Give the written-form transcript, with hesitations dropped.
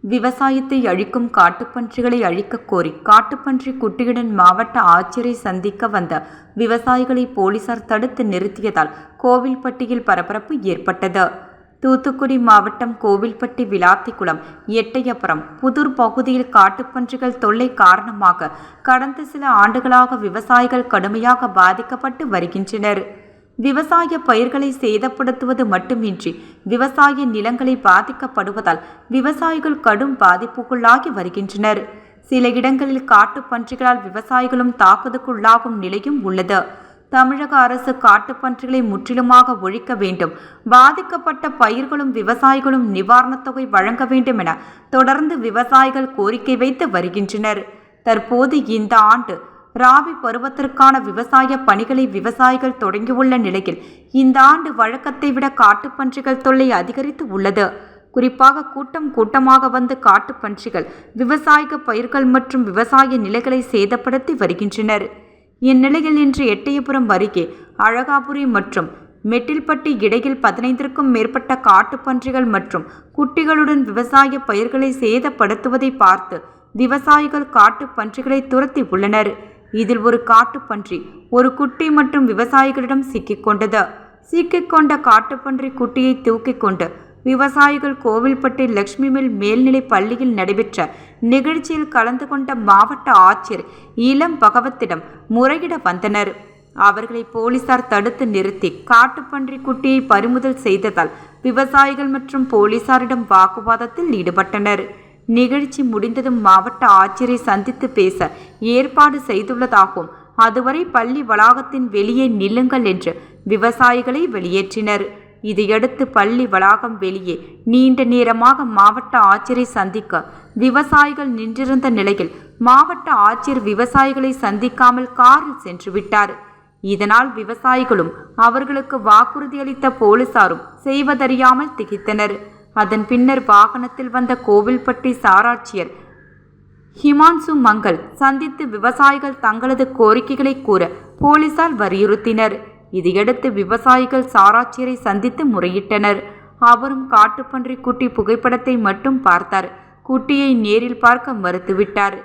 விவசாயத்தை அழிக்கும் காட்டுப்பன்றிகளை அழிக்கக் கோரி காட்டுப்பன்றி குட்டியுடன் மாவட்ட ஆட்சியரை சந்திக்க வந்த விவசாயிகளை போலீசார் தடுத்து நிறுத்தியதால் கோவில்பட்டியில் பரபரப்பு ஏற்பட்டது. தூத்துக்குடி மாவட்டம் கோவில்பட்டி விளாத்திக்குளம் எட்டயபுரம் புதூர் பகுதியில் காட்டுப்பன்றிகள் தொல்லை காரணமாக கடந்த சில ஆண்டுகளாக விவசாயிகள் கடுமையாக பாதிக்கப்பட்டு வருகின்றனர். விவசாய பயிர்களை சேதப்படுத்துவது மட்டுமின்றி விவசாய நிலங்களை பாதிக்கப்படுவதால் விவசாயிகள் கடும் பாதிப்புக்குள்ளாகி வருகின்றனர். சில இடங்களில் காட்டுப்பன்றிகளால் விவசாயிகளும் தாக்குதலுக்குள்ளாகும் நிலையும் உள்ளது. தமிழக அரசு காட்டுப்பன்றிகளை முற்றிலுமாக ஒழிக்க வேண்டும், பாதிக்கப்பட்ட பயிர்களும் விவசாயிகளும் நிவாரணத் தொகை வழங்க வேண்டும் என தொடர்ந்து விவசாயிகள் கோரிக்கை வைத்து வருகின்றனர். தற்போது இந்த ஆண்டு ராபி பருவத்திற்கான விவசாய பணிகளை விவசாயிகள் தொடங்கியுள்ள நிலையில் இந்த ஆண்டு வழக்கத்தை விட காட்டுப்பன்றிகள் தொல்லை அதிகரித்து உள்ளது. குறிப்பாக கூட்டமாக வந்து காட்டுப்பன்றிகள் விவசாய பயிர்கள் மற்றும் விவசாய நிலங்களை சேதப்படுத்தி வருகின்றனர். இந்நிலையில் இன்று எட்டயபுரம் அருகே அழகாபுரி மற்றும் மெட்டில்பட்டி இடையில் 15க்கும் மேற்பட்ட காட்டுப்பன்றிகள் மற்றும் குட்டிகளுடன் விவசாய பயிர்களை சேதப்படுத்துவதை பார்த்து விவசாயிகள் காட்டுப்பன்றிகளை துரத்தி உள்ளனர். இதில் ஒரு காட்டுப்பன்றி ஒரு குட்டி மற்றும் விவசாயிகளிடம் சிக்கிக்கொண்ட காட்டுப்பன்றி குட்டியை தூக்கிக் கொண்டு விவசாயிகள் கோவில்பட்டி லட்சுமி மில் மேல்நிலை பள்ளியில் நடைபெற்ற நிகழ்ச்சியில் கலந்து கொண்ட மாவட்ட ஆட்சியர் இளம் பகவத்திடம் முறையிட வந்தனர். அவர்களை போலீசார் தடுத்து நிறுத்தி காட்டுப்பன்றி குட்டியை பறிமுதல் செய்ததால் விவசாயிகள் மற்றும் போலீசாரிடம் வாக்குவாதத்தில் ஈடுபட்டனர். நிகழ்ச்சி முடிந்ததும் மாவட்ட ஆட்சியரை சந்தித்து பேச ஏற்பாடு செய்துள்ளதாகவும் அதுவரை பள்ளி வளாகத்தின் வெளியே நில்லுங்கள் என்று விவசாயிகளை வெளியேற்றினர். இதையடுத்து பள்ளி வளாகம் வெளியே நீண்ட நேரமாக மாவட்ட ஆட்சியரை சந்திக்க விவசாயிகள் நின்றிருந்த நிலையில் மாவட்ட ஆட்சியர் விவசாயிகளை சந்திக்காமல் காரில் சென்று விட்டார். இதனால் விவசாயிகளும் அவர்களுக்கு வாக்குறுதி அளித்த போலீசாரும் செய்வதறியாமல் திகைத்தனர். அதன் பின்னர் வாகனத்தில் வந்த கோவில்பட்டி சாராட்சியர் ஹிமான்சு மங்கள் சந்தித்து விவசாயிகள் தங்களது கோரிக்கைகளை கூற போலீசார் வலியுறுத்தினர். இதையடுத்து விவசாயிகள் சாராட்சியரை சந்தித்து முறையிட்டனர். அவரும் காட்டுப்பன்றி குட்டி புகைப்படத்தை மட்டும் பார்த்தார். குட்டியை நேரில் பார்க்க மறுத்துவிட்டார்.